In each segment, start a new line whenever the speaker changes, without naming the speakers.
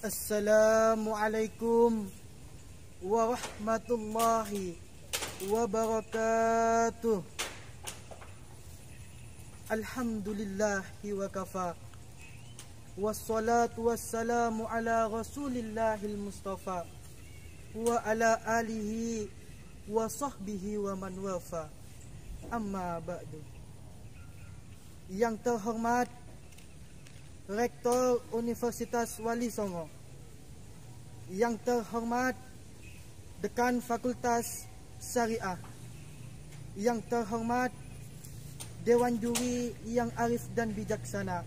Assalamualaikum warahmatullahi wabarakatuh. Alhamdulillahi wa kafa. Wassalatu wassalamu ala rasulillahil mustafa wa ala alihi wa sahbihi wa man wafa. Amma ba'du. Yang terhormat Rektor Universitas Wali Songo, yang terhormat Dekan Fakultas Syariah, yang terhormat Dewan Juri yang arif dan bijaksana,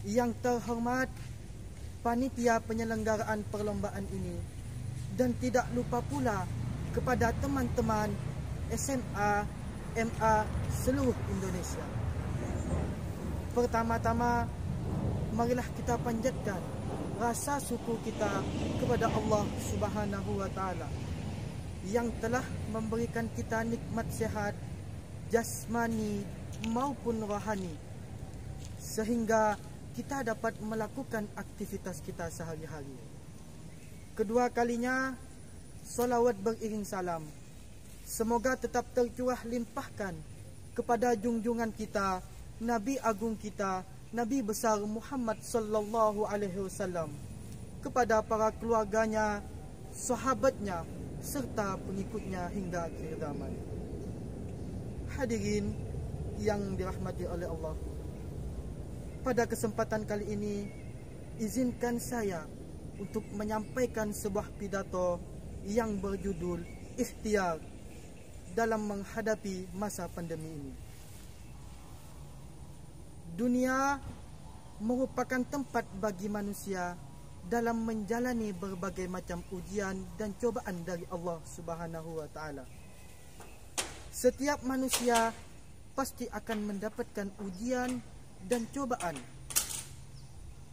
yang terhormat panitia penyelenggaraan perlombaan ini, dan tidak lupa pula kepada teman-teman SMA, MA seluruh Indonesia. Pertama-tama, marilah kita panjatkan rasa syukur kita kepada Allah Subhanahu wa taala yang telah memberikan kita nikmat sehat jasmani maupun rohani sehingga kita dapat melakukan aktivitas kita sehari-hari. Kedua kalinya, solawat beriring salam semoga tetap tercurah limpahkan kepada junjungan kita, Nabi agung kita, Nabi besar Muhammad sallallahu alaihi wasallam, kepada para keluarganya, sahabatnya serta pengikutnya hingga akhir zaman. Hadirin yang dirahmati oleh Allah, pada kesempatan kali ini izinkan saya untuk menyampaikan sebuah pidato yang berjudul Ikhtiar dalam menghadapi masa pandemi ini. Dunia merupakan tempat bagi manusia dalam menjalani berbagai macam ujian dan cobaan dari Allah Subhanahu wa taala. Setiap manusia pasti akan mendapatkan ujian dan cobaan.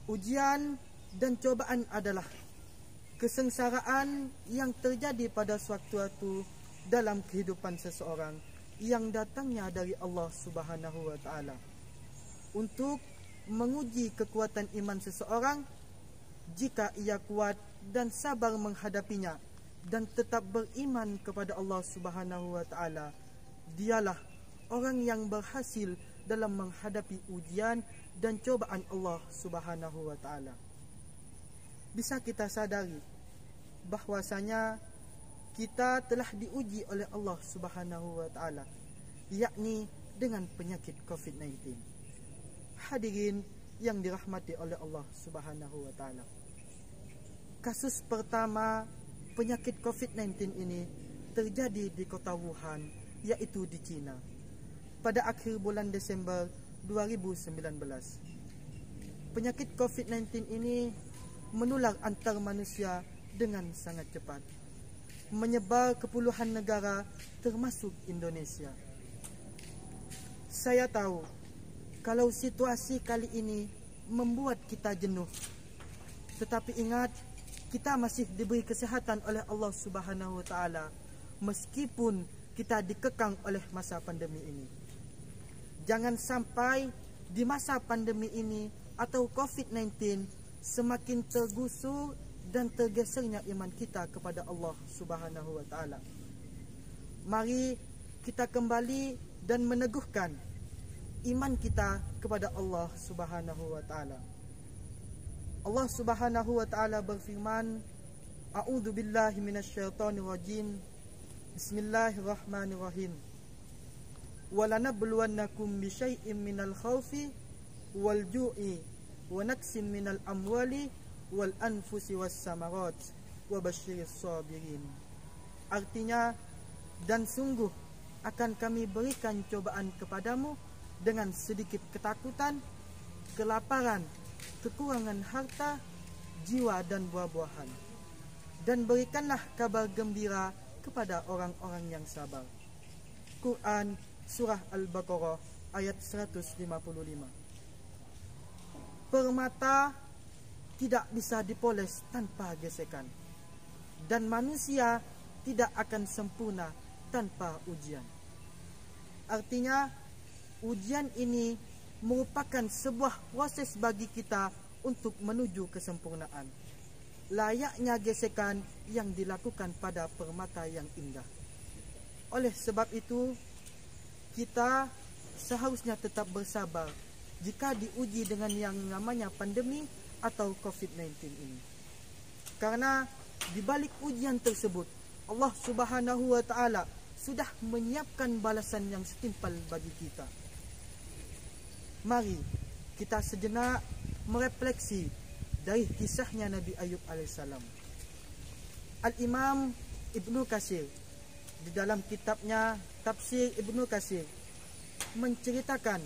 Ujian dan cobaan adalah kesengsaraan yang terjadi pada sewaktu-waktu dalam kehidupan seseorang yang datangnya dari Allah Subhanahu wa taala untuk menguji kekuatan iman seseorang. Jika ia kuat dan sabar menghadapinya dan tetap beriman kepada Allah Subhanahu wa taala, dialah orang yang berhasil dalam menghadapi ujian dan cobaan Allah Subhanahu wa taala. Bisa kita sadari bahwasanya kita telah diuji oleh Allah Subhanahu wa taala, yakni dengan penyakit COVID-19. Hadirin yang dirahmati oleh Allah Subhanahu wa taala, kasus pertama penyakit COVID-19 ini terjadi di kota Wuhan, yaitu di China, pada akhir bulan Desember 2019. Penyakit COVID-19 ini menular antar manusia dengan sangat cepat, menyebar ke puluhan negara termasuk Indonesia. Saya tahu kalau situasi kali ini membuat kita jenuh, tetapi ingat, kita masih diberi kesehatan oleh Allah Subhanahu wa taala meskipun kita dikekang oleh masa pandemi ini. Jangan sampai di masa pandemi ini atau COVID-19 semakin tergusur dan tergesernya iman kita kepada Allah Subhanahu wa taala. Mari kita kembali dan meneguhkan iman kita kepada Allah Subhanahu wa taala. Allah Subhanahu wa taala berfirman, A'udzu billahi minasyaitonir rajim. Bismillahirrahmanirrahim. Walanabluwannakum bisyai'im minal khaufi wal ju'i wa naqsim minal amwali wal anfusi was samarat wa basyiris sabirin. Artinya, dan sungguh akan kami berikan cobaan kepadamu dengan sedikit ketakutan, kelaparan, kekurangan harta, jiwa dan buah-buahan. Dan berikanlah kabar gembira kepada orang-orang yang sabar. Quran Surah Al-Baqarah ayat 155. Permata tidak bisa dipoles tanpa gesekan, dan manusia tidak akan sempurna tanpa ujian. Artinya, ujian ini merupakan sebuah proses bagi kita untuk menuju kesempurnaan. layaknya gesekan yang dilakukan pada permata yang indah. Oleh sebab itu, kita seharusnya tetap bersabar jika diuji dengan yang namanya pandemi atau COVID-19 ini. Karena di balik ujian tersebut, Allah Subhanahu wa taala sudah menyiapkan balasan yang setimpal bagi kita. Mari kita sejenak merefleksi dari kisahnya Nabi Ayub alaihissalam. Al-Imam Ibnu Katsir di dalam kitabnya Tafsir Ibnu Katsir menceritakan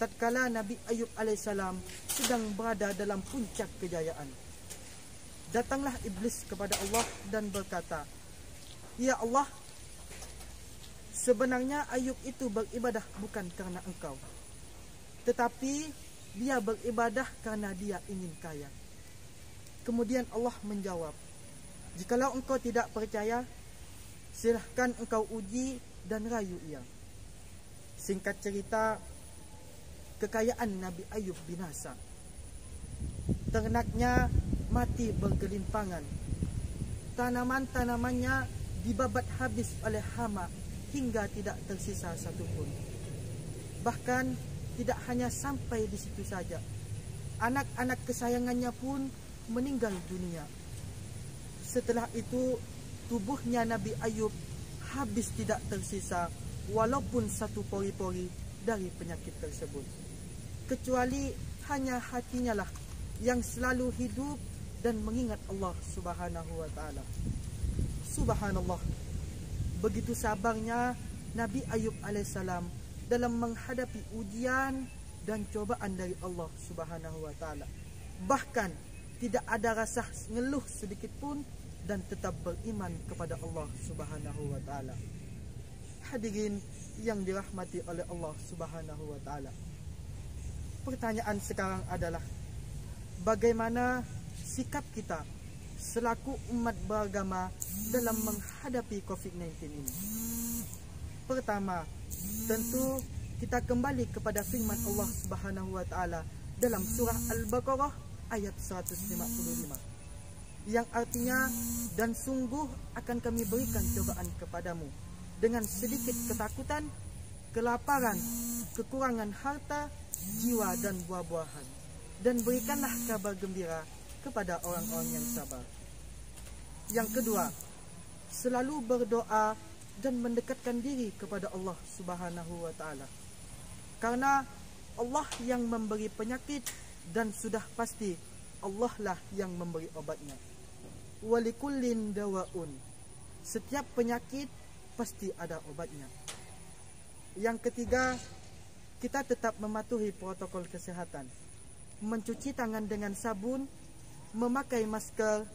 tatkala Nabi Ayub alaihissalam sedang berada dalam puncak kejayaan, datanglah iblis kepada Allah dan berkata, "Ya Allah, sebenarnya Ayub itu beribadah bukan karena engkau, tetapi dia beribadah karena dia ingin kaya." Kemudian Allah menjawab, "Jikalau engkau tidak percaya, silahkan engkau uji dan rayu ia." Singkat cerita, kekayaan Nabi Ayub binasa. Ternaknya mati bergelimpangan. Tanaman-tanamannya dibabat habis oleh hama hingga tidak tersisa satupun. Bahkan tidak hanya sampai di situ saja, anak-anak kesayangannya pun meninggal dunia. Setelah itu, tubuhnya Nabi Ayub habis tidak tersisa walaupun satu pori-pori dari penyakit tersebut, kecuali hanya hatinya lah yang selalu hidup dan mengingat Allah Subhanahu wa taala. Subhanallah, begitu sabarnya Nabi Ayub alaihissalam dalam menghadapi ujian dan cobaan dari Allah Subhanahu wa taala. Bahkan tidak ada rasa ngeluh sedikit pun dan tetap beriman kepada Allah Subhanahu wa taala. Hadirin yang dirahmati oleh Allah Subhanahu wa taala. Pertanyaan sekarang adalah, bagaimana sikap kita selaku umat beragama dalam menghadapi COVID-19 ini? Pertama, tentu kita kembali kepada firman Allah Subhanahu wa taala dalam surah Al-Baqarah ayat 155, yang artinya, "Dan sungguh akan kami berikan cobaan kepadamu dengan sedikit ketakutan, kelaparan, kekurangan harta, jiwa dan buah-buahan, dan berikanlah kabar gembira kepada orang-orang yang sabar." Yang kedua, selalu berdoa dan mendekatkan diri kepada Allah Subhanahu wa taala. Karena Allah yang memberi penyakit dan sudah pasti Allah lah yang memberi obatnya. Walikullin dawaun, setiap penyakit pasti ada obatnya. Yang ketiga, kita tetap mematuhi protokol kesehatan, mencuci tangan dengan sabun, memakai masker,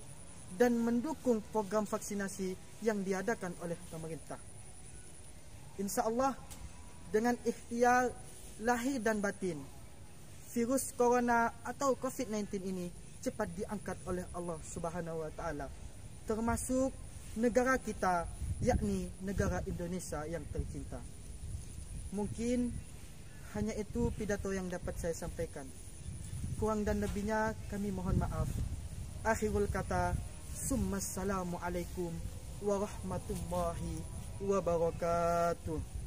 dan mendukung program vaksinasi yang diadakan oleh pemerintah. Insya Allah, dengan ikhtiar lahir dan batin, virus corona atau COVID-19 ini cepat diangkat oleh Allah Subhanahu wa taala, termasuk negara kita, yakni negara Indonesia yang tercinta. Mungkin hanya itu pidato yang dapat saya sampaikan. Kurang dan lebihnya kami mohon maaf. Akhirul kata, Assalamualaikum warahmatullahi wabarakatuh.